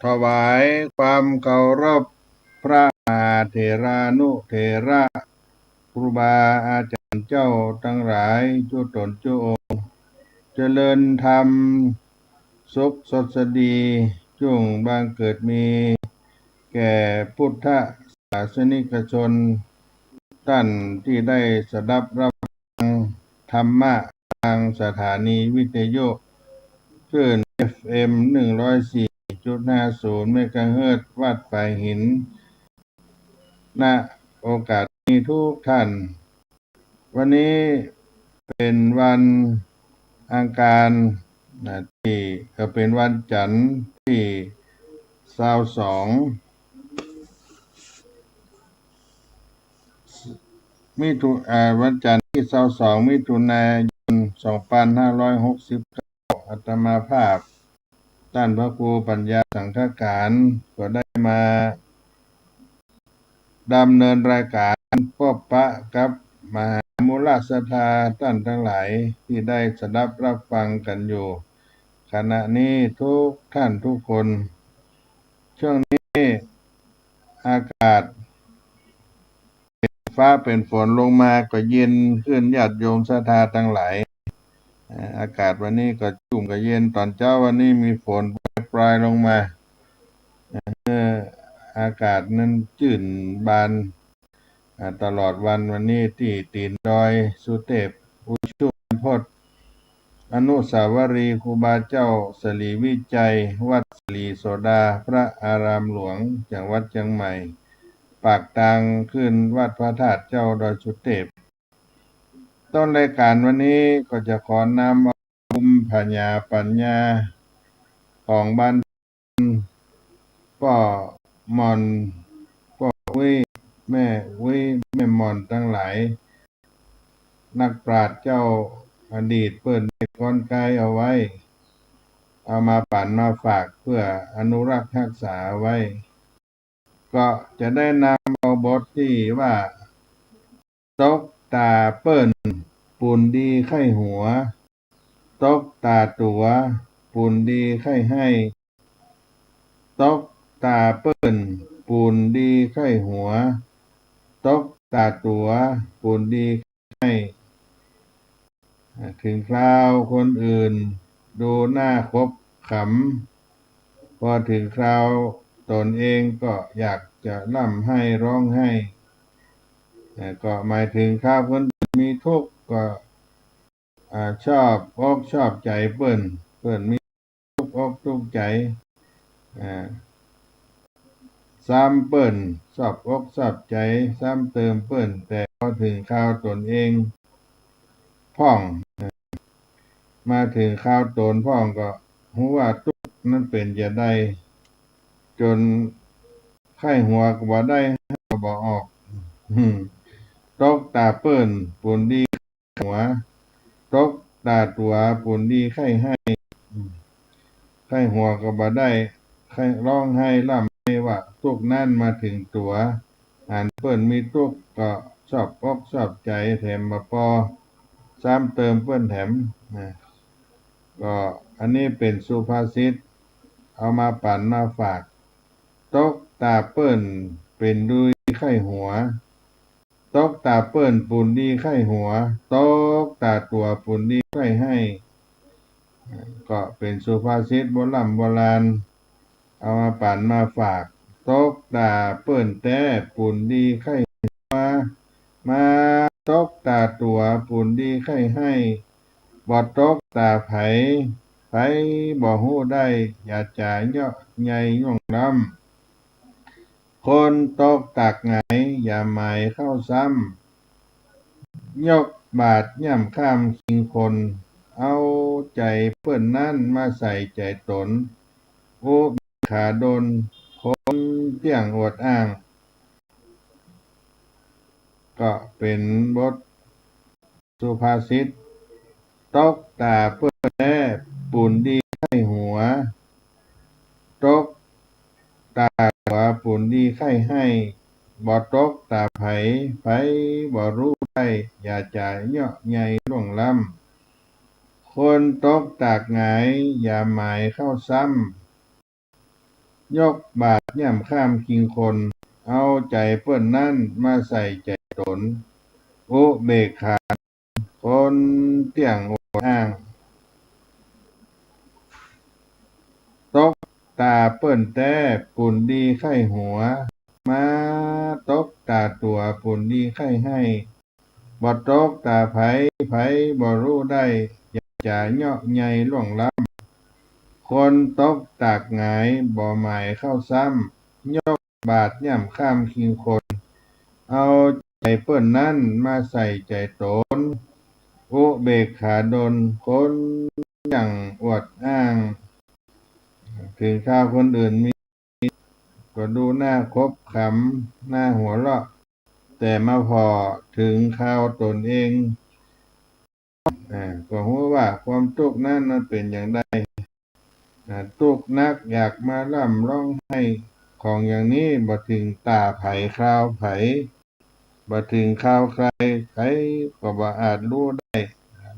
ถวายความเคารพพระมหาเถรานุเถระครูบาอาจารย์เจ้าทั้งหลายทุกตนทุกองค์เจริญธรรมสุขสดสดีจงบังเกิดมีแก่พุทธศาสนิกชนท่านที่ได้สดับรับฟังธรรมะทางสถานีวิทยุคลื่น FM 104.50 เมกะเฮิรตซ์วัดป่ายหินณโอกาสนี้ทุกท่าน วันนี้เป็นวันอังคารที่ก็เป็นวันจันทร์ที่22วันจันทร์ที่22มิถุนายน2569อาตมาภาพท่านพระครูปัญญาสังฆการก็ได้มาดำเนินรายการพบปะกับมหามูลศรัทธาท่านทั้งหลายที่ได้สดับรับฟังกันอยู่ขณะนี้ทุกท่านทุกคนช่วงนี้อากาศฟ้าเป็นฝนลงมาก็เย็นขึ้นญาติโยมศรัทธาทั้งหลายอากาศวันนี้ก็ชุ่มก็เย็นตอนเช้าวันนี้มีฝนปลายลงมาอากาศนั้นจื่นบานตลอดวันนี้ที่ตีนดอยสุเทพอุชุมพจน์อนุสาวรีย์ครูบาเจ้าสลีวิจัยวัดสลีโสดาพระอารามหลวงจังหวัดเชียงใหม่ปากทางขึ้นวัดพระธาตุเจ้าดอยสุเทพต้นรายการวันนี้ก็จะขอนำเอาภูมิปัญญาของบ้านป่อมอนป่อวิแม่วิแม่มอนทั้งหลายนักปราชญ์เจ้าอดีตเปิ้นได้กลไกเอาไว้เอามาปั่นมาฝากเพื่ออนุรักษ์รักษาไว้ก็จะได้นำเอาบทที่ว่าตกตาเปิ้นปูนดีไข้หัวตกตาตัวปูนดีไข้ให้ตกตาเปิ้นปูนดีไข้หัวตกตาตัวปูนดีให้ถึงคราวคนอื่นดูหน้าคบขำพอถึงคราวตนเองก็อยากจะร่ำให้ร้องให้ก็หมายถึงคราวคนอื่นมีทุกข์ก็ชอบอกชอบใจเปิ้นมีทุกข์อกทุกข์ใจซ้ำเปิ้นชอบอกชอบใจซ้ำเติมเปิ้นแต่พอถึงคราวตนเองพ่องมาถึงคราวตนพ่องก็หูว่าทุกข์นั้นเป็นจะได้จนไข้หัวก็บ่ได้ก็บ่ออกตกตาเปิ้นปูนดีหัวตกตาตัวปูนดีไข้ให้ไข้หัวก็บ่ได้ไข้ร้องให้ร่ำให้ว่าทุกนั่นมาถึงตัวเปิ้นมีทุกข์ก็ชอบอกชอบใจแถมบ่พอซ้ำเติมเปิ้นแถมก็อันนี้เป็นสุภาษิตเอามาปั่นมาฝากตกตาเปิ้นเป็นดุยไข้หัวตกตาเปิ้นปูนดีไข้หัวตกตาตัวปูนดีไข้ให้ก็เป็นสุภาษิตโบราณเอามาปั่นมาฝากตกตาเปิ้นแต่ปูนดีไข้มาตกตาตัวปูนดีไข้ให้บ่ตกตาไผบ่ฮู้ได้อย่าจ่ายเยาะใหญ่ย่องล้ำคนตกตักไหงอย่าหมายเข้าซ้ำยกบาทย่ำข้ามคิงคนเอาใจเปิ้นนั่นมาใส่ใจตนโอ้ขาดนคนเที่ยงอวดอ้างก็เป็นบทสุภาษิตตกตาเปิ้นแน่ปูนดีไข้หัวตกตาหัวปูนดีไข้ให้บ่ตกตาไผบ่รู้ได้อย่าจ่ายเยาะใหญ่ล่วงล้ำคนตกตากหงายอย่าหมายเข้าซ้ ยกบาตรย่ำข้ามคิงคนเอาใจเปิ้นนั่นมาใส่ใจตนอุเบกขาคนเตี่ยงโออ้างตกตาเปิ้นแต่ปุ่นดีไข้หัวมาตกตาตัวปุ่นดีไข้ให้บ่ตกตาไผบ่รู้ได้อยากจะเหาะใหญ่ล่วงล้ำคนตกตากหงายบ่หมายเข้าซ้ำยกบาตรย่ำข้ามคิงคนเอาใจเปิ้นนั่นมาใส่ใจตนอุเบกขาดลคนอย่างอวดอ้างถึงข้าวคนอื่นมีก็ดูหน้าคบขำหน้าหัวเราะแต่มาพอถึงข้าวตนเองก็รู้ว่าความทุกข์นั้นมันเป็นอย่างไรทุกข์นักอยากมาร่ำร้องไห้ของอย่างนี้บ่ถึงตาไผคราวไผบ่ถึงข้าวใครใครก็บ่อาจรู้ได้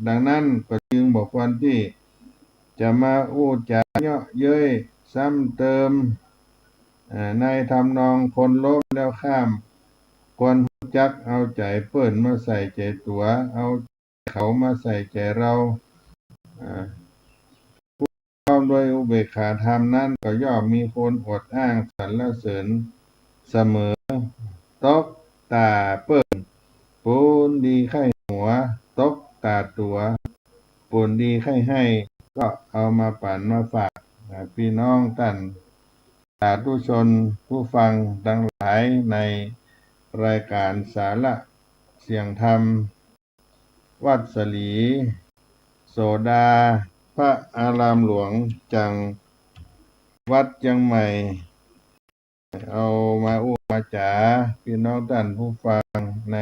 ดังนั้นก็จึงบ่ควรที่จะมาอู้จาเยาะเย้ยซ้ำเติมในทำนองคนล้มแล้วข้ามควรรู้จักเอาใจเปิ้นมาใส่ใจตัวเอาเขามาใส่ใจเราพร้อมด้วยอุเบกขาธรรมนั้นก็ย่อมมีคนอวดอ้างสรรเสริญเสมอตกตาเปิ้นปูนดีไข้หัวตกตาตัวปูนดีไข้ให้ก็เอามาปั่นมาฝากพี่น้องท่านสาธุชนผู้ฟังทั้งหลายในรายการสาระเสียงธรรมวัดสลีโสดาพระอารามหลวงจังวัดเชียงใหม่เอามาอู้มาจ๋าพี่น้องท่านผู้ฟังใน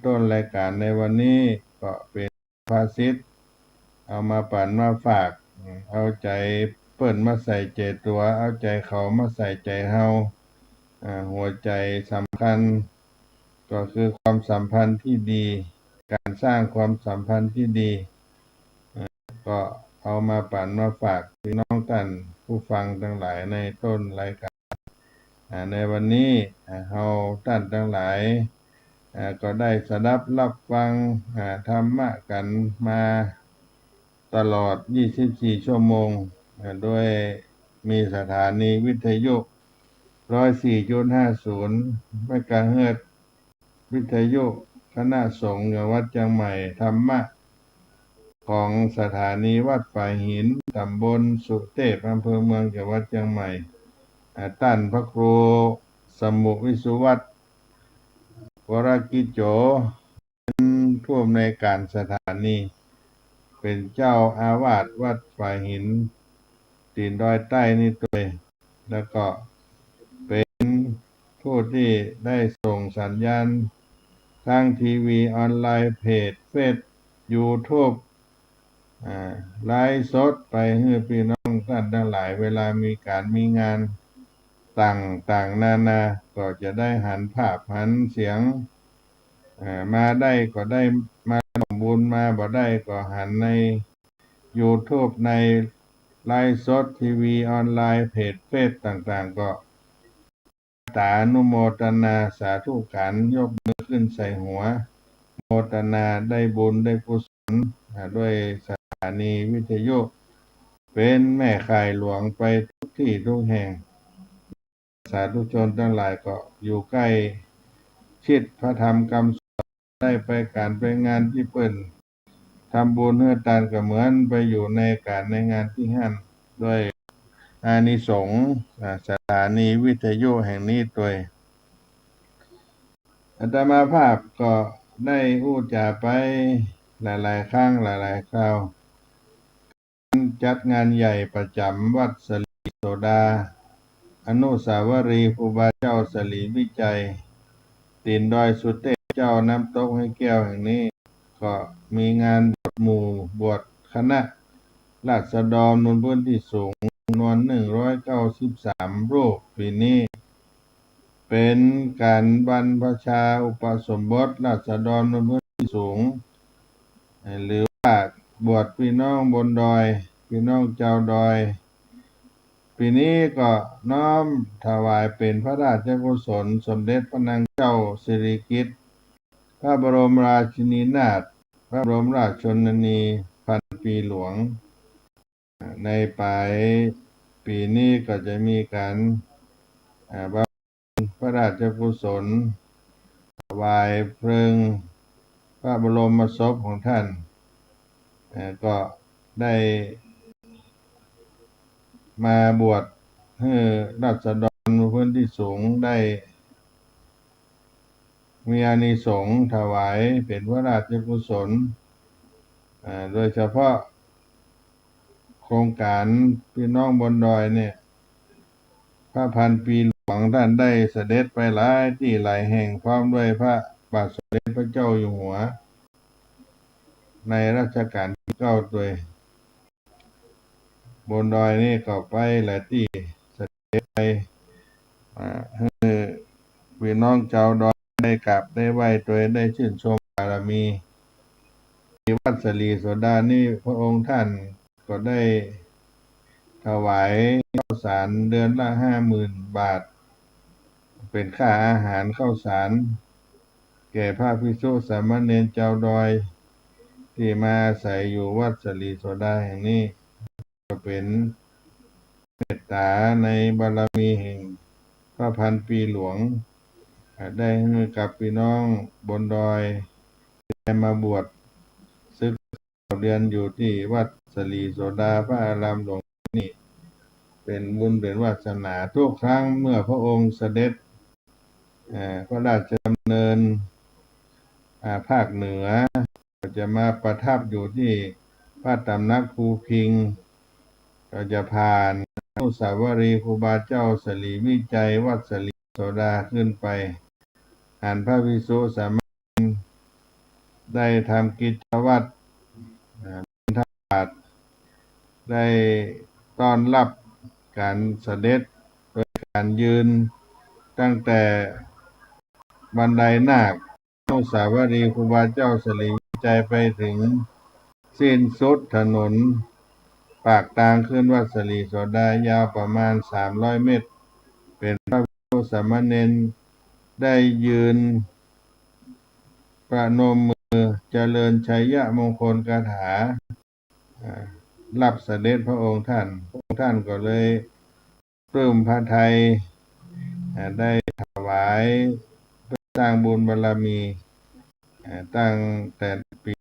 ต้นรายการในวันนี้ก็เป็นภาษิตเอามาปั่นมาฝากเอาใจเปิ้นมาใส่ใจตัวเอาใจเขามาใส่ใจเฮาหัวใจสำคัญก็คือความสัมพันธ์ที่ดีการสร้างความสัมพันธ์ที่ดีก็เอามาปั่นมาฝากพี่น้องท่านผู้ฟังทั้งหลายในต้นรายการในวันนี้เฮาท่านทั้งหลายก็ได้สดับรับฟังธรรมะกันมาตลอด24ชั่วโมงโดยมีสถานีวิทยุ104.50เมกะเฮิรตซ์วิทยุคณะสงฆ์วัดเชียงใหม่ธรรมะของสถานีวัดฝ่ายหินตำบลสุเทพอำเภอเมืองจังหวัดเชียงใหม่ท่านพระครูสมุวิสุวัตรวรกิจโจเป็นผู้อำนวยการสถานีเป็นเจ้าอาวาสวัดฝ่ายหินตีนดอยใต้นี่ตัวแล้วก็เป็นผู้ที่ได้ส่งสัญญาณทางทีวีออนไลน์เพจเฟซYouTube ไลฟ์สดไปให้พี่น้องท่านทั้งหลายเวลามีการมีงานต่างนานาก็จะได้หันภาพหันเสียงมาได้ก็ได้มาร่วมบุญมาบ่ได้ก็หันใน YouTube ในไลฟ์สดทีวีออนไลน์เพจเฟซต่างๆก็สาธุโมทนาสาธุการยกมือขึ้นใส่หัวโมทนาได้บุญได้กุศลด้วยสถานีวิทยุเป็นแม่ข่ายหลวงไปทุกที่ทุกแห่งสาธุชนทั้งหลายก็อยู่ใกล้ชิดพระธรรมคำสอนได้ไปการไปงานที่เปิ้นทำบุญเฮือทานก็เหมือนไปอยู่ในการในงานที่หั่นด้วยอานิสงส์สถานีวิทยุแห่งนี้ตัวอาตมาภาพก็ได้อู้จาไปหลายๆครั้งหลายๆคราวจัดงานใหญ่ประจำวัดสลีโสดาอนุสาวรีย์ครูบาเจ้าสลีวิจัยตีนดอยสุเทพเจ้าน้ำตกให้แก้วแห่งนี้ก็มีงานบวชหมู่บวชคณะราษฎรบนพื้นที่สูงจำนวน193รูปปีนี้เป็นการบรรพชาอุปสมบทราษฎรบนพื้นที่สูงหรือว่าบวชพี่น้องบนดอยพี่น้องเจ้าดอย ปีนี้ก็น้อมถวายเป็นพระราชกุศลสมเด็จพระนางเจ้าสิริกิติ์พระบรมราชินีนาถพระบรมราชชนนีพันปีหลวงในปลายปีนี้ก็จะมีการบำเพ็ญพระราชกุศลถวายเพลิงพระบรมศพของท่านก็ได้มาบวชให้ราษฎรพื้นที่สูงได้มีอานิสงส์ถวายเป็นพระราชกุศลโดยเฉพาะโครงการพี่น้องบนดอยเนี่ยพระพันปีหลวงท่านได้เสด็จไปหลายที่หลายแห่งพร้อมด้วยพระบาทสมเด็จพระเจ้าอยู่หัวในรัชกาลที่9ด้วยบนดอยนี่ก็ไปหลายที่เสด็จไปให้พี่น้องชาวดอยได้กราบได้ไหว้ตัวได้ชื่นชมบารมีที่วัดสลีโสดานี่พระองค์ท่านก็ได้ถวายข้าวสารเดือนละ50,000 บาทเป็นค่าอาหารข้าวสารแก่พระภิกษุสามเณรชาวดอยที่มาอาศัยอยู่วัดสลีโสดาแห่งนี้ก็เป็นเมตตาในบารมีแห่งพระพันปีหลวงได้ให้กับพี่น้องบนดอยได้มาบวชศึกเรียนอยู่ที่วัดสลีโสดาพระอารามหลวงนี่เป็นบุญเป็นวาสนาทุกครั้งเมื่อพระองค์เสด็จพระราชดำเนินภาคเหนือก็จะมาประทับอยู่ที่พระตำหนักภูพิงค์ก็จะผ่านอนุสาวรีย์ครูบาเจ้าสลีวิจัยวัดสลีโสดาขึ้นไปอ่านพระภิกษุสามารถได้ทำกิจวัตรบิณฑบาตได้ต้อนรับการเสด็จโดยการยืนตั้งแต่บันไดนาคอนุสาวรีย์ครูบาเจ้าสลีวิจัยไปถึงสิ้นสุดถนนปากทางขึ้นวัดสลีโสดายาวประมาณ300 เมตรเป็นพระภิกษุสามเณรได้ยืนประนมมือเจริญชัยยมงคลคาถารับเสด็จพระองค์ท่านก็เลยปลื้มพระทัยได้ถวายสร้างบุญบารมีตั้งแต่ปี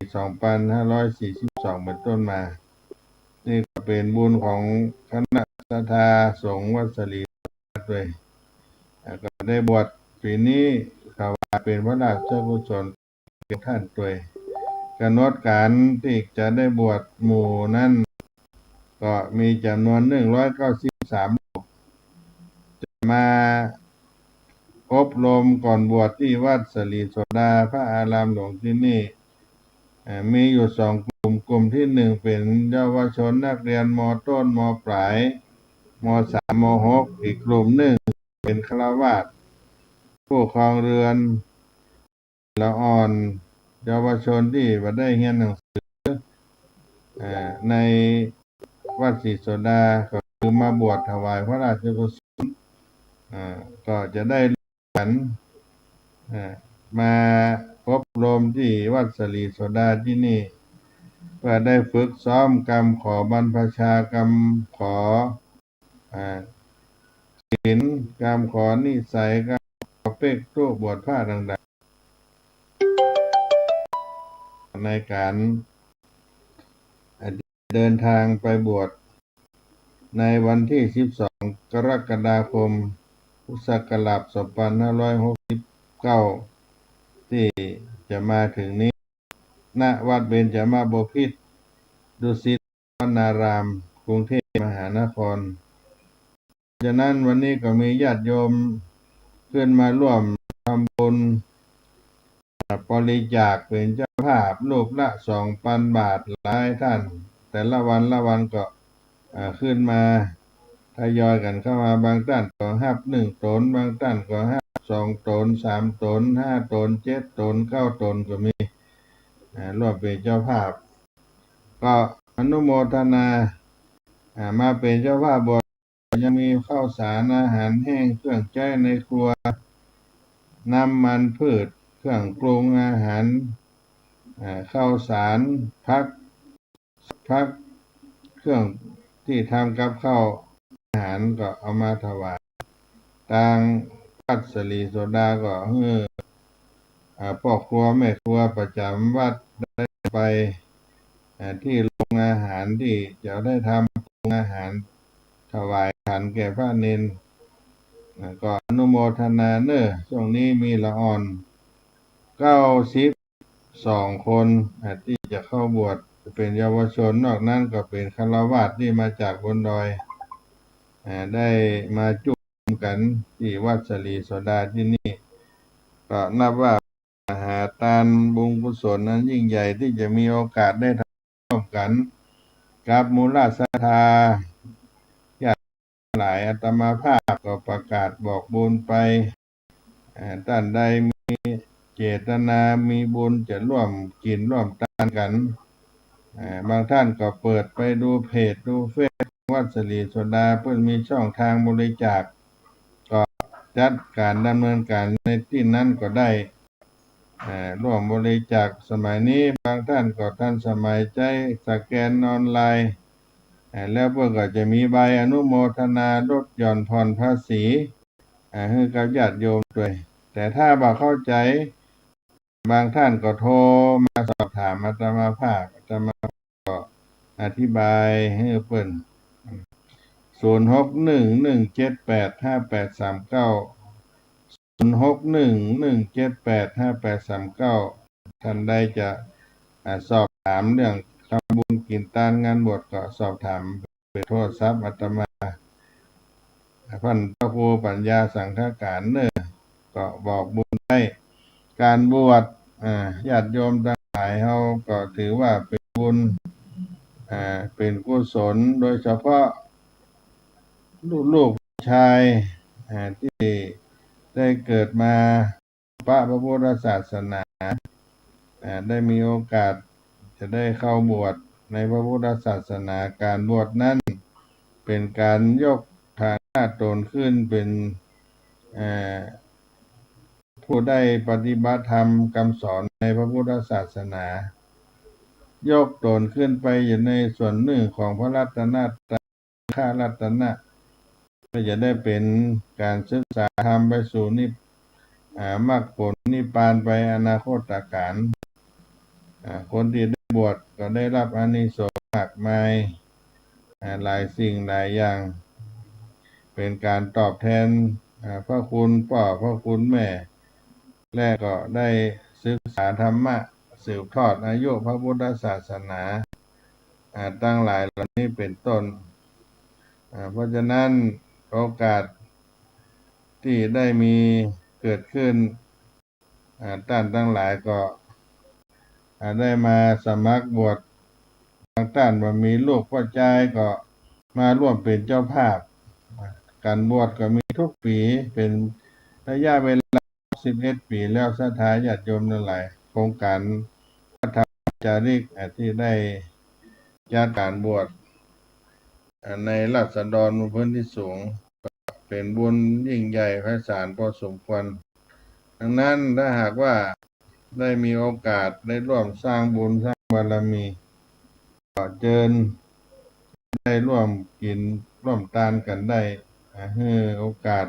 2542เป็นต้นมานี่ก็เป็นบุญของคณะศรัทธาสงฆ์วัดสลีด้วยก็ได้บวชปีนี้ถวายเป็นพระราชกุศลแก่ท่านด้วยกำหนดการที่จะได้บวชหมู่นั้นก็มีจำนวน193รูปจะมาอบรมก่อนบวชที่วัดสลีโสดาพระอารามหลวงที่นี่มีอยู่2 กลุ่มที่1เป็นเยาวชนนักเรียนม.ต้นม.ปลายม.3 ม.6อีกกลุ่มหนึ่งเป็นฆราวาสผู้ครองเรือนละอ่อนเยาวชนที่บ่ได้เรียนหนังสือในวัดศรีโสดาก็คือมาบวชถวายพระราชกุศลก็จะได้กันมาอบรมที่วัดสลีโสดาที่นี่เพื่อได้ฝึกซ้อมกรรมขอบรรพชากรรมขอศีลกรรมขอนิสัยกรรมขอเป็กตู้บวชผ้าต่างๆในการเดินทางไปบวชในวันที่12 กรกฎาคมพุทธศักราช2569ที่จะมาถึงนี้ณวัดเบญจมาบพิตรดุสิตวนารามกรุงเทพมหานครฉะนั้นวันนี้ก็มีญาติโยมขึ้นมาร่วมทำบุญบริจาคเป็นเจ้าภาพรูปละ2,000 บาทหลายท่านแต่ละวันก็ขึ้นมาทยอยกันเข้ามาบางท่านก็หับ1 ตนบางท่านก็หับ2 ตน3 ตน5 ตน7 ตน9 ตนก็มีร่วมเป็นเจ้าภาพก็อนุโมทนามาเป็นเจ้าภาพบวช ยังมีข้าวสารอาหารแห้งเครื่องใช้ในครัวน้ำมันพืชเครื่องปรุงอาหารข้าวสารพักเครื่องที่ทำกับข้าวอาหารก็เอามาถวายทางวัดสลีโสดาก็พ่อครัวแม่ครัวประจำวัดได้ไปที่โรงอาหารที่จะได้ทำโรงอาหารถวายขันแก่พระเนนก็อนุโมทนาเนอะช่วงนี้มีละอ่อน92 คนที่จะเข้าบวชเป็นเยาวชนนอกนั้นก็เป็นฆราวาสที่มาจากบนดอยได้มาจุ่มกันที่วัดสลีโสดาที่นี่ก็นับว่ามหาทานบุญกุศลนั้นยิ่งใหญ่ที่จะมีโอกาสได้ทำร่วมกันกับมูลศรัทธาญาติหลายอาตมาภาพก็ประกาศบอกบุญไปท่านใดมีเจตนามีบุญจะร่วมกินร่วมทานกันบางท่านก็เปิดไปดูเพจดูเฟซวัดสลีโสดาเพื่อมีช่องทางบริจาคก็จัดการดำเนินการในที่นั้นก็ได้ร่วมบริจาคสมัยนี้บางท่านก็ทันสมัยใจสแกนออนไลน์แล้วเพื่อก็จะมีใบอนุโมทนาลดหย่อนผ่อนภาษีให้กับญาติโยมด้วยแต่ถ้าบ่เข้าใจบางท่านก็โทรมาสอบถามอาตมาภาพอาตมาก็อธิบายให้เพิ่น06117858390611785839ท่านใดจะสอบถามเรื่องทำบุญกินทานงานบวชก็สอบถามเป็นโทรศัพท์อาตมาพันพระครูปัญญาสังฆการเนอะก็บอกบุญให้การบวชญาติโยมทั้งหลายเขาก็ถือว่าเป็นบุญเป็นกุศลโดยเฉพาะลูกชายที่ได้เกิดมาพระพุทธศาสนาได้มีโอกาสจะได้เข้าบวชในพระพุทธศาสนาการบวชนั้นเป็นการยกฐานะตนขึ้นเป็นผู้ได้ปฏิบัติธรรมคำสอนในพระพุทธศาสนายกตนขึ้นไปอยู่ในส่วนหนึ่งของพระรัตนตรัยข้ารัตนะก็จะได้เป็นการศึกษาธรรมไปสู่มรรคผลนิพพานไปอนาคตการคนที่ได้บวชก็ได้รับอานิสงส์มากมายหลายสิ่งหลายอย่างเป็นการตอบแทนพระคุณพ่อพระคุณแม่และก็ได้ศึกษาธรรมะสืบทอดอายุพระพุทธศาสนาตั้งหลายเหล่านี้เป็นต้นเพราะฉะนั้นโอกาสที่ได้มีเกิดขึ้นท่านทั้งหลายก็ได้มาสมัครบวชบางท่านว่ามีลูกพ่อใจก็มาร่วมเป็นเจ้าภาพการบวชก็มีทุกปีเป็นระยะเวลา11 ปีแล้วศรัทธาญาติโยมทั้งหลายโครงการพระธรรมจาริกที่ได้จัดการบวชในราษฎรพื้นที่สูงเป็นบุญยิ่งใหญ่ไพศาลพอสมควรดังนั้นถ้าหากว่าได้มีโอกาสได้ร่วมสร้างบุญสร้างบารมีก็เชิญได้ร่วมกินร่วมทานกันได้ให้โอกาส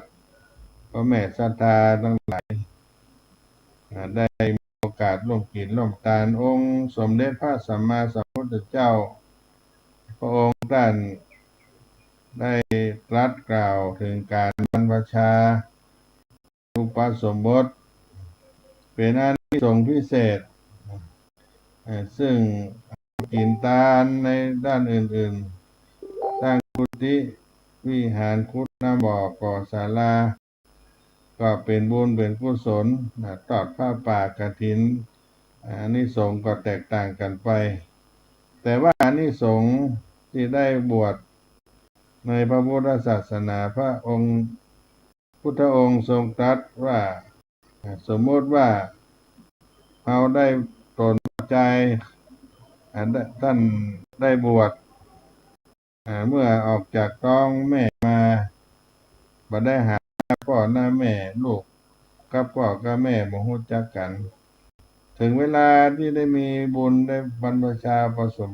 พ่อแม่ศรัทธาทั้งหลายได้มีโอกาสร่วมกินร่วมทานองค์สมเด็จพระสัมมาสัมพุทธเจ้าพระองค์ท่านได้ตรัสกล่าวถึงการบรรพชาอุปสมบทเป็นอานิสงส์พิเศษซึ่งกินทานในด้านอื่นๆสร้างกุฏิวิหารคุดน้ำบ่อก่อศาลาก็เป็นบุญเป็นกุศลทอดผ้าป่ากฐินอานิสงส์ก็แตกต่างกันไปแต่ว่าอานิสงส์ที่ได้บวชในพระพุทธศาสนาพระองค์พุทธองค์ทรงตรัสว่าสมมติว่าเราได้ตนใจท่านได้บวชเมื่อออกจากท้องแม่มา บ่ได้หาพ่อหน้าแม่ลูกกับพ่อกับแม่บ่ฮู้จักกันถึงเวลาที่ได้มีบุญได้บรรพชาผสม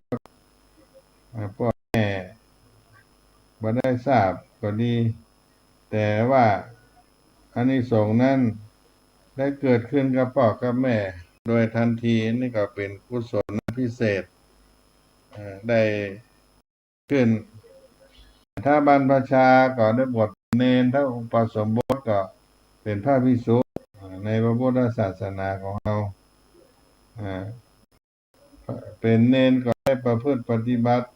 พ่อแม่บ่ได้ทราบก็ดีแต่ว่าอานิสงส์นั้นได้เกิดขึ้นกับพ่อกับแม่โดยทันทีนี่ก็เป็นกุศลพิเศษได้ขึ้นถ้าบรรพชาก็ได้บวชเณรถ้าอุปสมบทก็เป็นพระภิกษุในพระพุทธศาสนาของเราเป็นเณรก็ได้ประพฤติปฏิบัติ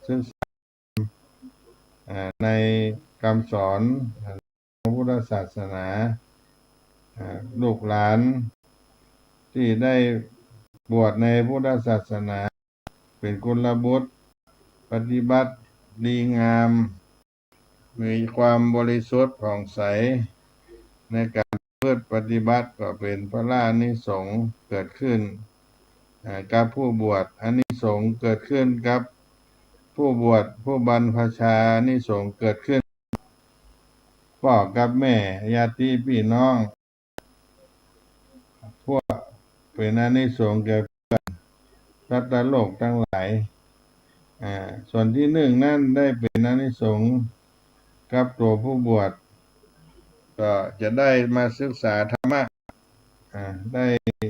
ศึกษาในคำสอนพระพุทธศาสนาลูกหลานที่ได้บวชในพุทธศาสนาเป็นกุลบุตรปฏิบัติดีงามมีความบริสุทธิ์ผ่องใสในการเพื่อปฏิบัติก็เป็นพระอานิสงส์เกิดขึ้นกับผู้บวชอานิสงส์เกิดขึ้นกับผู้บวชผู้บรรพชาอานิสงส์เกิดขึ้นพ่อกับแม่ญาติพี่น้องพวกเป็นอานิสงส์แก่สัตว์โลกทั้งหลายส่วนที่หนึ่งนั่นได้เป็นอานิสงส์กับตัวผู้บวชก็จะได้มาศึกษาธรรมะได้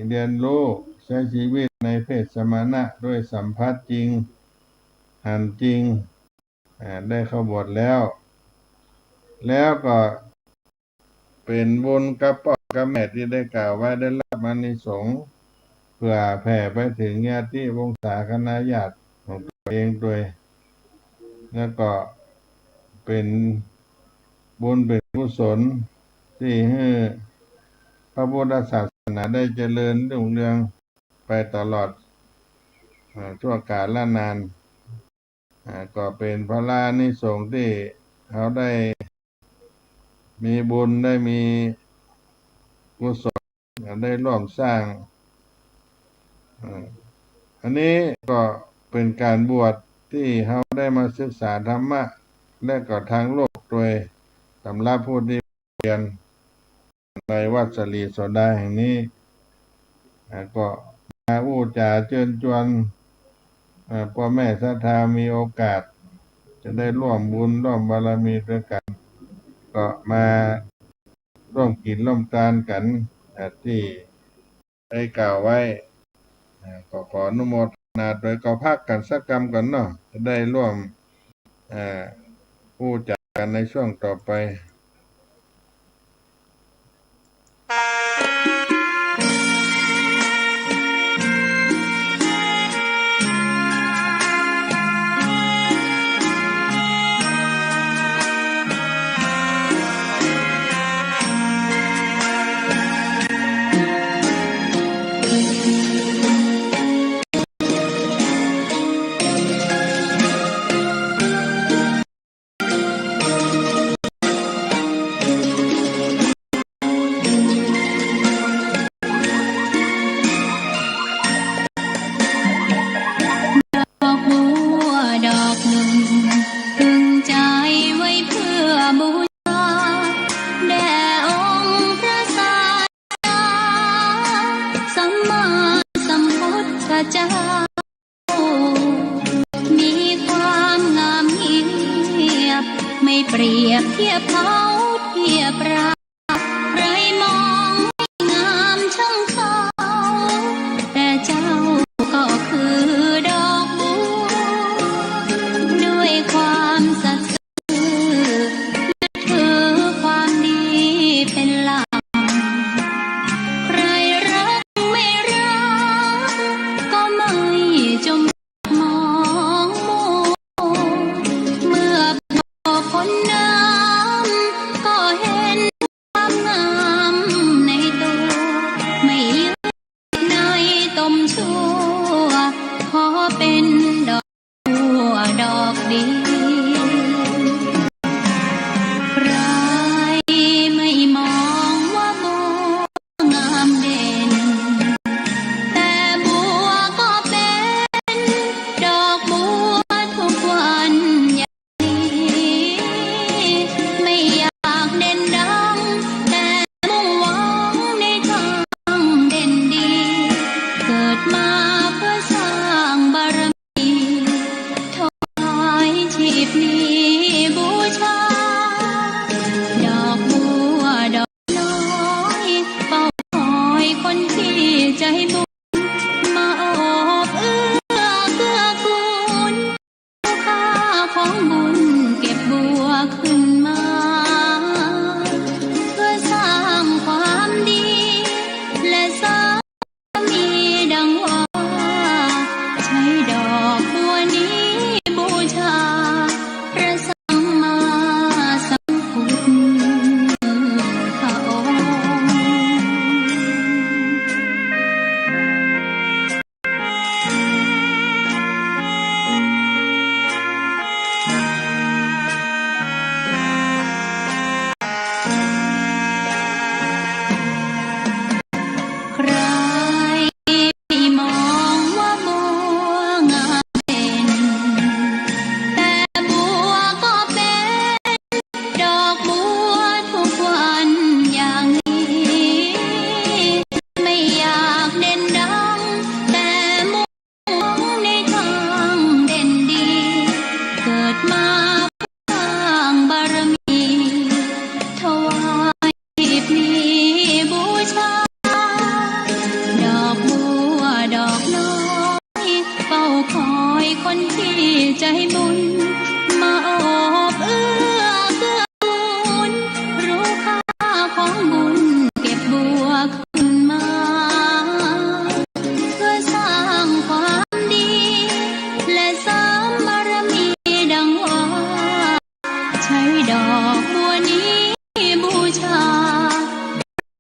เรียนรู้ใช้ชีวิตในเพศสมณะด้วยสัมผัสจริงหันจริงได้เข้าบวชแล้วก็เป็นบุญกับพ่อกับแม่ที่ได้กล่าวไว้ได้รับอานิสงส์เพื่อแผ่ไปถึงญาติวงศาคณาญาติของตัวเองด้วยแล้วก็เป็นบุญเป็นกุศลที่ให้พระพุทธศาสนาได้เจริญรุ่งเรืองไปตลอดชั่วกาลนานก็เป็นพระอานิสงส์ที่เขาได้มีบุญได้มีกุศลได้ร่วมสร้างอันนี้ก็เป็นการบวชที่เขาได้มาศึกษาธรรมะและก็ทางโลกโดยสำหรับผู้ที่เรียนในวัดสลีโสดาแห่งนี้ก็มาอู้จาเชิญชวนพ่อแม่ศรัทธามีโอกาสจะได้ร่วมบุญร่วมบารมีด้วยกันก็มาร่วมกินร่วมทานกันที่ได้กล่าวไว้ก็ขออนุโมทนาโดยก็พักกันสักกรรมก่อนเนาะจะได้ร่วมพูดจากันในช่วงต่อไปไม่เปรียบเทียบเขาเทียบเราใครมองไม่งามช่างเขาแต่เจ้าก็คือดอกบัวด้วยความสัตย์ซื่อและถือความดีเป็นหลักใครรักไม่รักก็ไม่จงมองมัวเมื่อพ้นน้ำก็เห็น ดมาสร้างบารมีถวายมีบูชาดอกบัวดอกน้อยเฝ้าคอยคนที่ใจบุญมาโอบเอื้อเกื้อกูลรู้ค่าของบุญเก็บบัวขึ้นมาเพื่อสร้างความดีและสร้างบารมีดังว่าใช้ดอกบัวนี้บูชา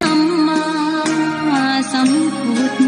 สัมมาสัมพุทธ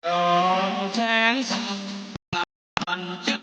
องค์ แสงสว่างจะ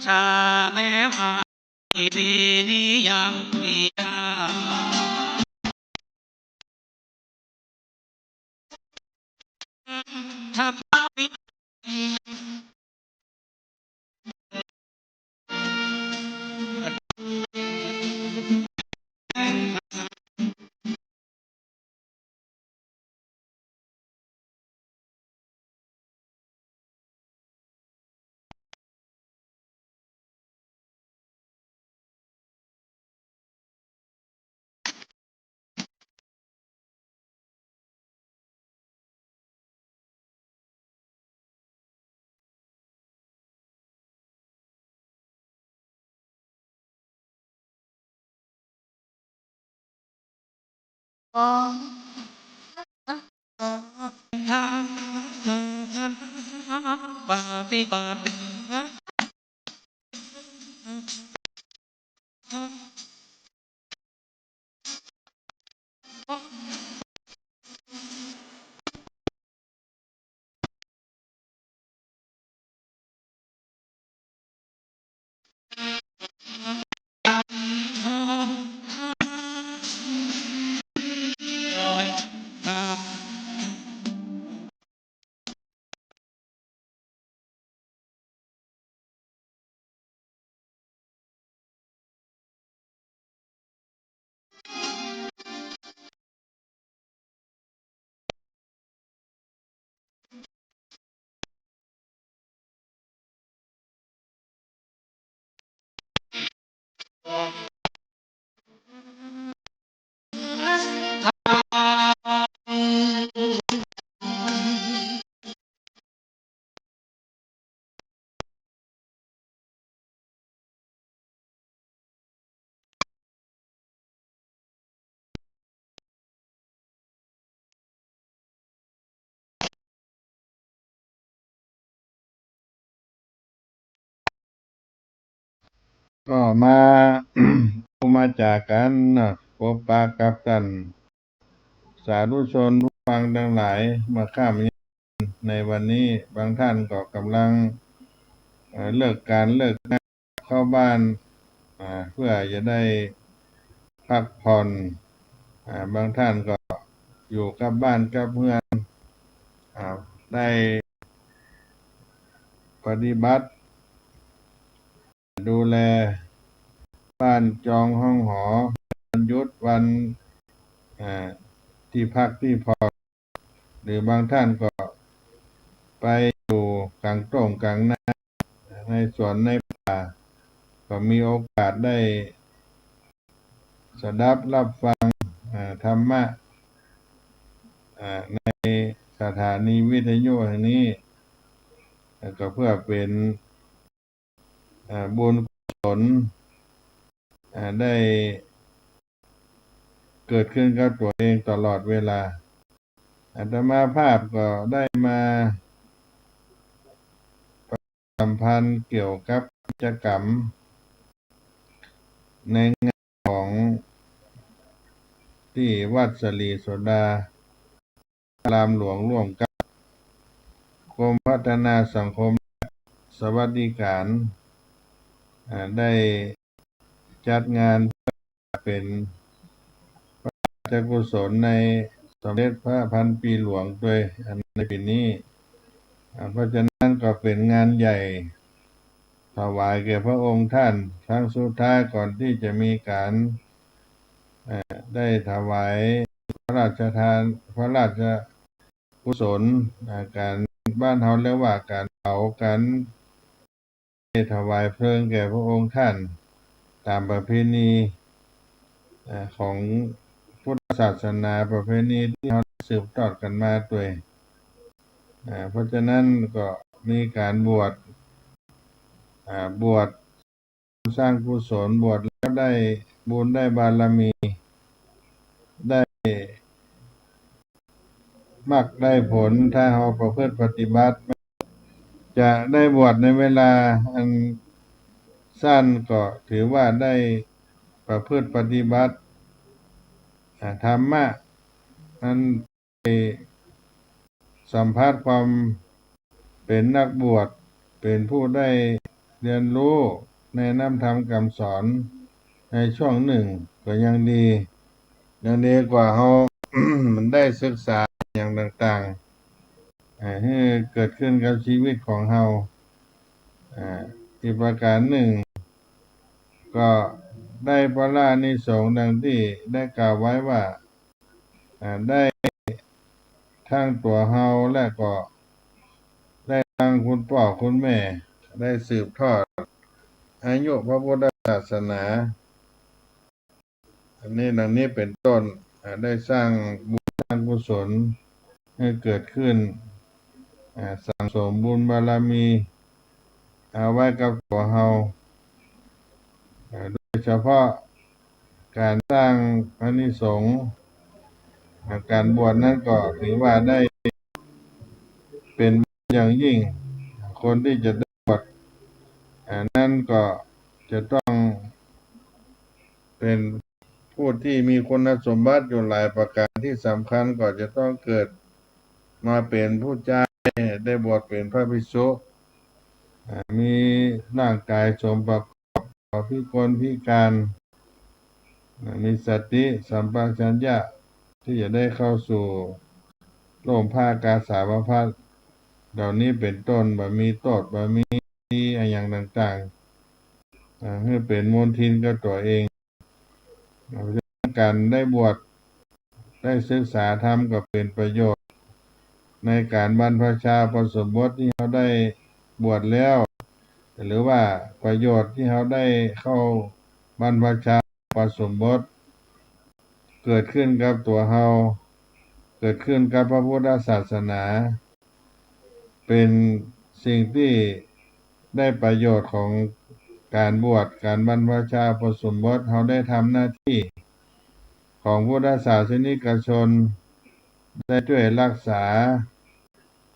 ชาแม้มาปีนี้ยังมีดาถ้าไม่บาปีบาปี ก็มา มาจากกันนะพบปะกับท่านสาธุชนผู้ฟังทั้งหลายมาข้ามในวันนี้บางท่านก็กำลังเลิกการเลิกงานเข้าบ้านเพื่อจะได้พักผ่อนบางท่านก็อยู่กับบ้านกับเพื่อนได้ปฏิบัติดูแลบ้านจองห้องหอวันหยุดวันอ่าที่พักที่พอหรือบางท่านก็ไปอยู่กลางตรงกลางนาในสวนในป่าก็มีโอกาสได้สดับรับฟังธรรมะในสถานีวิทยุแห่งนี้ก็เพื่อเป็นบุญกุศลได้เกิดขึ้นกับตัวเองตลอดเวลาอาตมาภาพก็ได้มาสัมพันธ์เกี่ยวกับกิจกรรมในงานของที่วัดสลีโสดารามหลวงร่วมกับกรมพัฒนาสังคมสวัสดิการได้จัดงานเป็นพระราชกุศลในสมเด็จพระพันปีหลวงด้วยในปีนี้เพราะฉะนั้นก็เป็นงานใหญ่ถวายแก่พระองค์ท่านครั้งสุดท้ายก่อนที่จะมีการได้ถวายพระราชทานพระราชกุศลการบ้านเฮาเรียกว่าการเผากันถวายเพลิงแก่พระองค์ท่านตามประเพณีของพุทธศาสนาประเพณีที่เขาสืบทอดกันมาด้วยเพราะฉะนั้นก็มีการบวชสร้างกุศลบวชแล้วได้บุญได้บารมีได้มากได้ผลถ้าเราประพฤติปฏิบัติจะได้บวชในเวลาอันสั้นก็ถือว่าได้ประพฤติปฏิบัติธรรมะนั้นไปสัมผัสความเป็นนักบวชเป็นผู้ได้เรียนรู้ในนำธรรมคำสอนในช่วงหนึ่งก็ยังดีกว่าเรา มันได้ศึกษาอย่างต่างๆให้เกิดขึ้นกับชีวิตของเราอีกประการหนึ่งก็ได้พระรานิสงส์ดังที่ได้กล่าวไว้ว่าได้ทั้งตัวเราและก็ได้ทั้งคุณพ่อคุณแม่ได้สืบทอดอายุพระพุทธศาสนาอันนี้ดังนี้เป็นต้นได้สร้างบุญสร้างกุศลให้เกิดขึ้นสั่งสมบุญบารมีเอาไว้กับตัวเราโดยเฉพาะการสร้างอานิสงส์การบวชนั้นก็ถือว่าได้เป็นอย่างยิ่งคนที่จะได้บวชนั้นก็จะต้องเป็นผู้ที่มีคุณสมบัติอยู่หลายประการที่สำคัญก็จะต้องเกิดมาเป็นผู้ใจได้บวชเป็นพระภิกษุมีร่างกายสมประกอบพิกลพิการมีสติสัมปชัญญะที่จะได้เข้าสู่โลกภาคกาสาวพัสเหล่านี้เป็นต้นบ่มีโทษบ่มีอย่างต่างๆให้เป็นมลทินกับตัวเองการได้บวชได้ศึกษาธรรมก็เป็นประโยชน์ในการบรรพชาอุปสมบทที่เขาได้บวชแล้วหรือว่าประโยชน์ที่เขาได้เข้าบรรพชาอุปสมบทเกิดขึ้นกับตัวเขาเกิดขึ้นกับพระพุทธศาสนาเป็นสิ่งที่ได้ประโยชน์ของการบวชการบรรพชาอุปสมบทเขาได้ทำหน้าที่ของพุทธศาสนิกชนได้ช่วยรักษา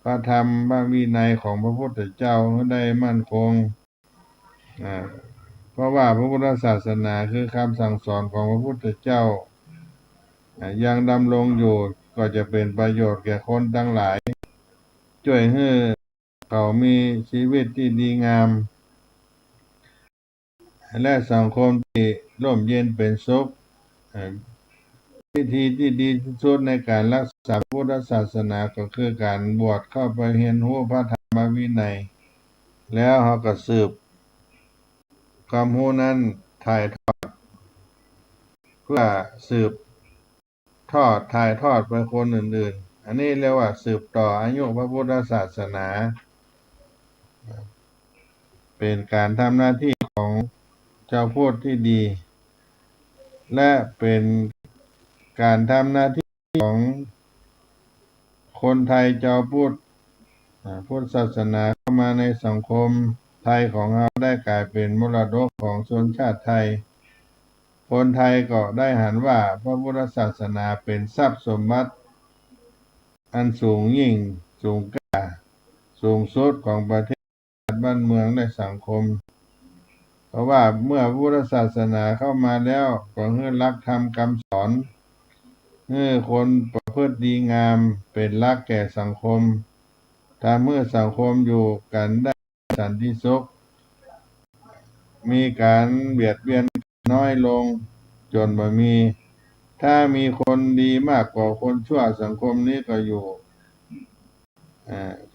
พระธรรมพระวินัยของพระพุทธเจ้าให้ได้มั่นคง เพราะว่าพระพุทธศาสนาคือคำสั่งสอนของพระพุทธเจ้ายังดำรงอยู่ก็จะเป็นประโยชน์แก่คนทั้งหลายช่วยให้เขามีชีวิตที่ดีงามและสังคมที่ร่มเย็นเป็นสุขวิธีที่ดีที่สุดในการรักษาพุทธศาสนาก็คือการบวชเข้าไปเรียนรู้พระธรรมวินัยแล้วเขาก็สืบความรู้นั้นถ่ายทอดเพื่อสืบถ่ายทอดไปคนอื่นๆอันนี้เรียกว่าสืบต่ออายุพระพุทธศาสนาเป็นการทำหน้าที่ของเจ้าพูดที่ดีและเป็นการทำหน้าที่ของคนไทยเจ้าพุทธพุทธศาสนาเข้ามาในสังคมไทยของเราได้กลายเป็นมรดกของชนชาติไทยคนไทยก็ได้หันว่าพระพุทธศาสนาเป็นทรัพย์สมบัติอันสูงยิ่งสูงกาสูงสุดของประเทศบ้านเมืองและสังคมเพราะว่าเมื่อพุทธศาสนาเข้ามาแล้วก็ให้หลักธรรมคำสอนให้คนประพฤติดีงามเป็นหลักแก่สังคมถ้าเมื่อสังคมอยู่กันได้สันติสุขมีการเบียดเบียนน้อยลงจนบ่มีถ้ามีคนดีมากกว่าคนชั่วสังคมนี้ก็อยู่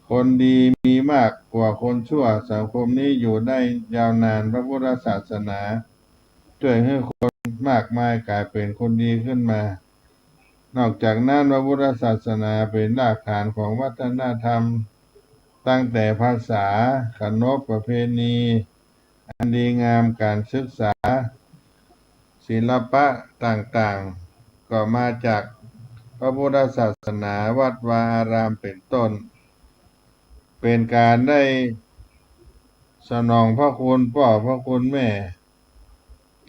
คนดีมีมากกว่าคนชั่วสังคมนี้อยู่ได้ยาวนานพระพุทธศาสนาช่วยให้คนมากมายกลายเป็นคนดีขึ้นมานอกจากนั้นพระพุทธศาสนาเป็นรากฐานของวัฒนธรรมตั้งแต่ภาษาขนบประเพณีอันดีงามการศึกษาศิลปะต่างๆก็มาจากพระพุทธศาสนาวัดวาอารามเป็นต้นเป็นการได้สนองพระคุณพ่อพระคุณแม่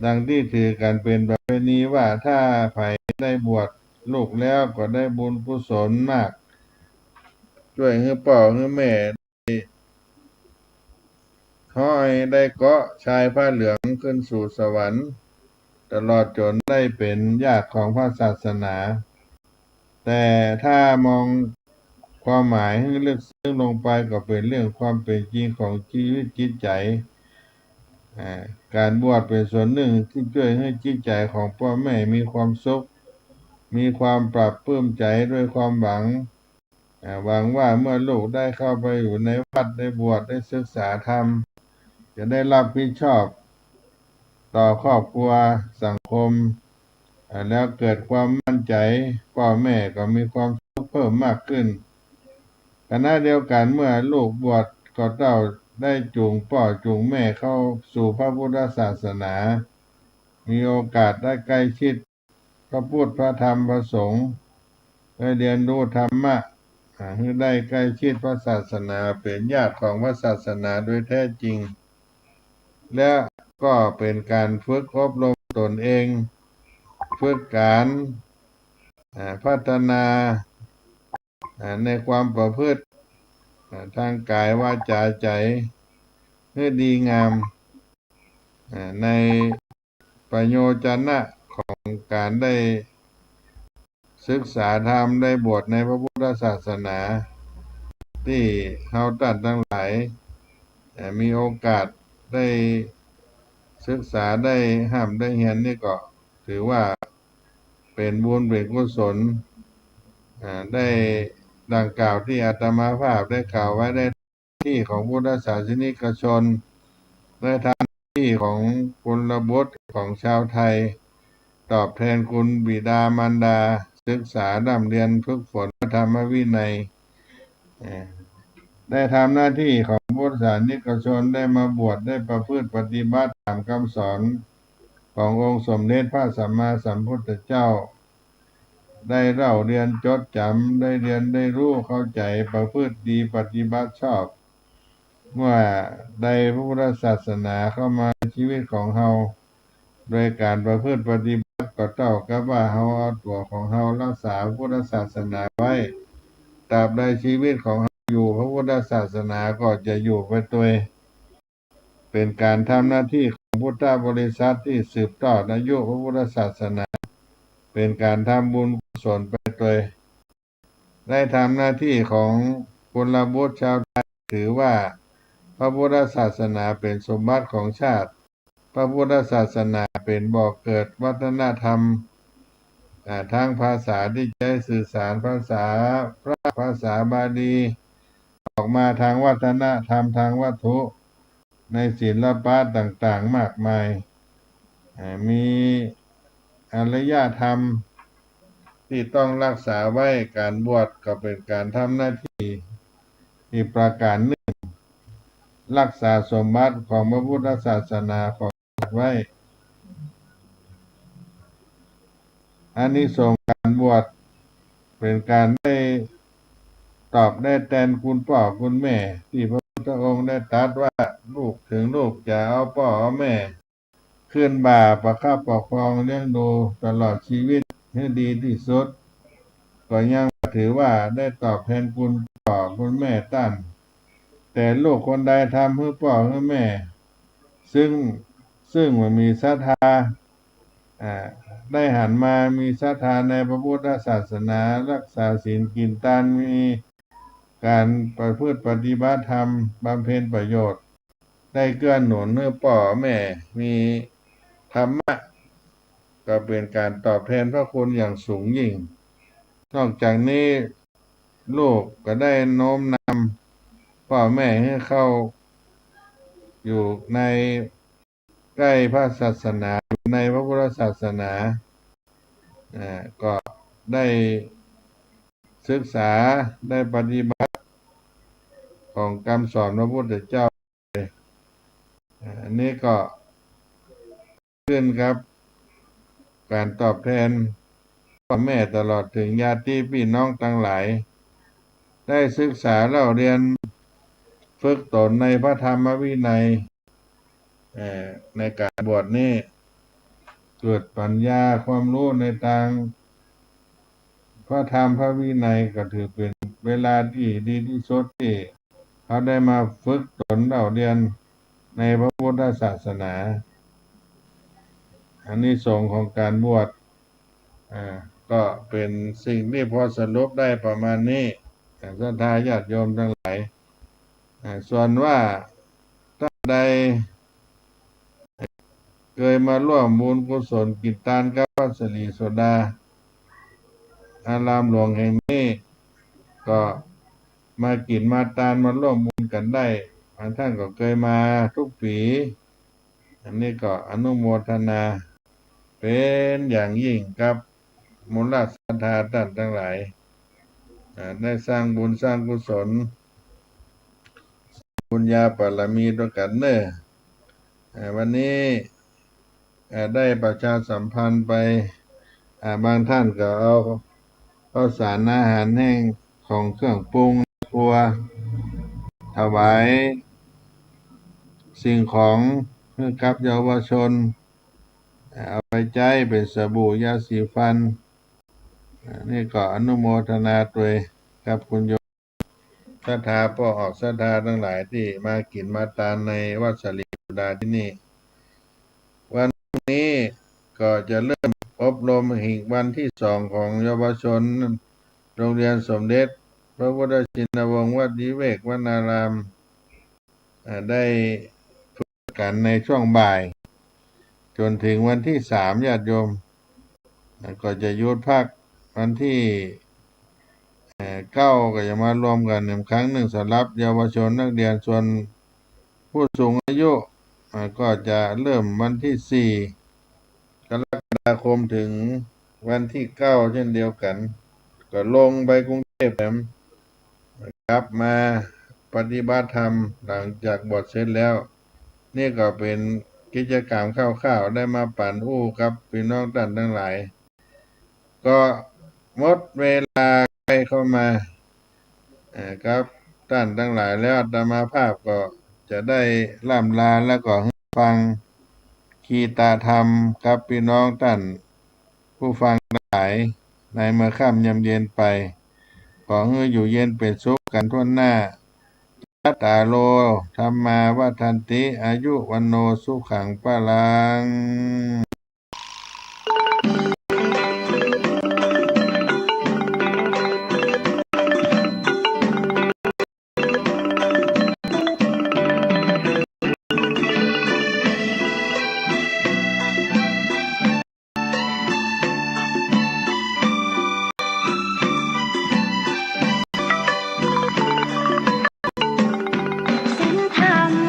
ดังที่ถือกันเป็นประเพณีว่าถ้าใครได้บวชลูกแล้วก็ได้บุญกุศลมากช่วยให้พ่อให้แม่ห้อยได้เกาะชายผ้าเหลืองขึ้นสู่สวรรค์ตลอดจนได้เป็นญาติของพระศาสนาแต่ถ้ามองความหมายให้ลึกซึ้งลงไปก็เป็นเรื่องความเป็นจริงของชีวิตจิตใจการบวชเป็นส่วนหนึ่งที่ช่วยให้จิตใจของพ่อแม่มีความสุขมีความปรับปลื้มใจด้วยความหวังว่าเมื่อลูกได้เข้าไปอยู่ในวัดได้บวชได้ศึกษาธรรมจะได้รับผิดชอบต่อครอบครัวสังคมแล้วเกิดความมั่นใจพ่อแม่ก็มีความสุขเพิ่มมากขึ้นขณะเดียวกันเมื่อลูกบวชก็ต้องได้จูงพ่อจูงแม่เข้าสู่พระพุทธศาสนามีโอกาสได้ใกล้ชิดพระพุทธพระธรรมพระสงฆ์ได้เรียนรู้ธรรมะให้ได้ใกล้ชิดพระศาสนาเป็นญาติของพระศาสนาโดยแท้จริงและก็เป็นการฝึกอบรมตนเองฝึกการพัฒนาในความประพฤติทางกายวาจาใจให้ดีงามในประโยชนะของการได้ศึกษาธรรมได้บวชในพระพุทธศาสนาที่เฮาท่านทั้งหลายมีโอกาสได้ศึกษาได้ห้ามได้เรียนนี่ก็ถือว่าเป็นบุญเป็นกุศลได้ดังกล่าวที่อาตมาภาพได้กล่าวไว้ในที่ของพุทธศาสนิกชนในทางที่ของกุลบุตรของชาวไทยตอบแทนคุณบิดามารดาศึกษาร่ำเรียนฝึกฝนธรรมวินัยได้ทำหน้าที่ของพุทธศาสนิกชนได้มาบวชได้ประพฤติปฏิบัติตามคำสอนขององค์สมเด็จพระสัมมาสัมพุทธเจ้าได้เล่าเรียนจดจำได้เรียนได้รู้เข้าใจประพฤติดีปฏิบัติชอบเมื่อได้พระพุทธศาสนาเข้ามาในชีวิตของเราโดยการประพฤติปฏิบัติก็เท่ากับว่าเราเอาตัวของเรารักษาพุทธศาสนาไว้ตราบใดชีวิตของเราอยู่พระพุทธศาสนาก็จะอยู่ไปตัวเป็นการทำหน้าที่ พุทธบริษัทที่สืบทอดอายุพระพุทธศาสนาเป็นการทำบุญกุศลไปโดยได้ทำหน้าที่ของพลบุตรชาวไทยถือว่าพระพุทธศาสนาเป็นสมบัติของชาติพระพุทธศาสนาเป็นบ่อกเกิดวัฒนธรรมทางภาษาที่ใช้สื่อสารภาษาพระภาษาบาลีออกมาทางวัฒนธรรมทางวัตถุในศิลปะต่างๆมากมายมีอารยธรรมที่ต้องรักษาไว้การบวชก็เป็นการทำหน้าที่ที่ประการหนึ่งรักษาสมบัติของพระพุทธศาสนาของไว้อานิสงส์การบวชเป็นการได้ตอบได้แทนคุณพ่อคุณแม่ที่พระพุทธองค์ได้ตรัสว่าลูกถึงลูกจะเอาพ่อเอาแม่ขึ้นบ่าประคับประคองเลี้ยงดูตลอดชีวิตให้ดีที่สุดก็ยังถือว่าได้ตอบแทนคุณพ่อคุณแม่ท่านแต่ลูกคนใดทำเพื่อพ่อเพื่อแม่ซึ่งมันมีศรัทธาได้หันมามีศรัทธาในพระพุทธศาสนารักษาศีลกินทานมีการประพฤติปฏิบัติธรรมบำเพ็ญประโยชน์ได้เกื้อหนุนเพื่อพ่อแม่มีธรรมะก็เป็นการตอบแทนพระคุณอย่างสูงยิ่งนอกจากนี้ลูกก็ได้โน้มนำพ่อแม่ให้เข้าอยู่ในใกล้พระศาสนาในพระพุทธศาสนาก็ได้ศึกษาได้ปฏิบัติของคำสอนพระพุทธเจ้าอันนี้ก็ขึ้นครับการตอบแทนพ่อแม่ตลอดถึงญาติพี่น้องทั้งหลายได้ศึกษาเล่าเรียนฝึกตนในพระธรรมวินัยในการบวชนี้เกิดปัญญาความรู้ในทางพระธรรมพระวินัยก็ถือเป็นเวลาที่ดีที่สุดที่เขาได้มาฝึกตนเล่าเรียนในพระพุทธศาสนาอานิสงส์ของการบวชก็เป็นสิ่งที่พอสรุปได้ประมาณนี้ศรัทธาญาติโยมทั้งหลายส่วนว่าถ้าใดเคยมาร่วมบุญกุศลกิจทานกับวัดศรีโสดาอารามหลวงแห่งนี้ก็มากินมาทานมาร่วมบุญกันได้บางท่านก็เคยมาทุกปีอันนี้ก็อนุโมทนาเป็นอย่างยิ่งกับมูลศรัทธาท่านทั้งหลายได้สร้างบุญสร้างกุศลบุญญาบารมีด้วยกันเนอะวันนี้ได้ประชาสัมพันธ์ไปบางท่านก็เอาข้าวสารอาหารแห้งของเครื่องปรุงครัวถวายสิ่งของให้กับเยาวชนเอาไปใช้เป็นสบู่ยาสีฟันนี่ก็อนุโมทนาด้วยกับคุณโยมศรัทธาพ่อออกศรัทธาทั้งหลายที่มากินมาทานในวัดศรีสุดาที่นี่วันนี้ก็จะเริ่มอบรมอีกวันที่2ของเยาวชนโรงเรียนสมเด็จพระพุทธชินวงศ์วัดวิเวกวนารามได้ฝึกกันในช่วงบ่ายจนถึงวันที่3ญาติโยมก็จะหยุดพักวันที่9ก็จะมารวมกันอีกครั้งหนึ่งสำหรับเยาวชนนักเรียนส่วนผู้สูงอายุก็จะเริ่มวันที่4กรกฎาคมถึงวันที่9เช่นเดียวกันก็ลงไปกรุงเทพกลับมาปฏิบัติธรรมหลังจากบวชเสร็จแล้วนี่ก็เป็นกิจกรรมคร่าวๆได้มาปั่นกับพี่น้องท่านทั้งหลายก็หมดเวลาใกล้เข้ามาครับท่านทั้งหลายแล้วอาตมาภาพก็จะได้ล่ำลาแล้วก็ฟังคีตาธรรมกับพี่น้องท่านผู้ฟังทั้งหลายในเมื่อค่ำยามเย็นไปขอให้อยู่เย็นเป็นสุขกันทั่วหน้า ยัตตาโลธรรมาวัฏันติอายุวันโนสุขังพลัง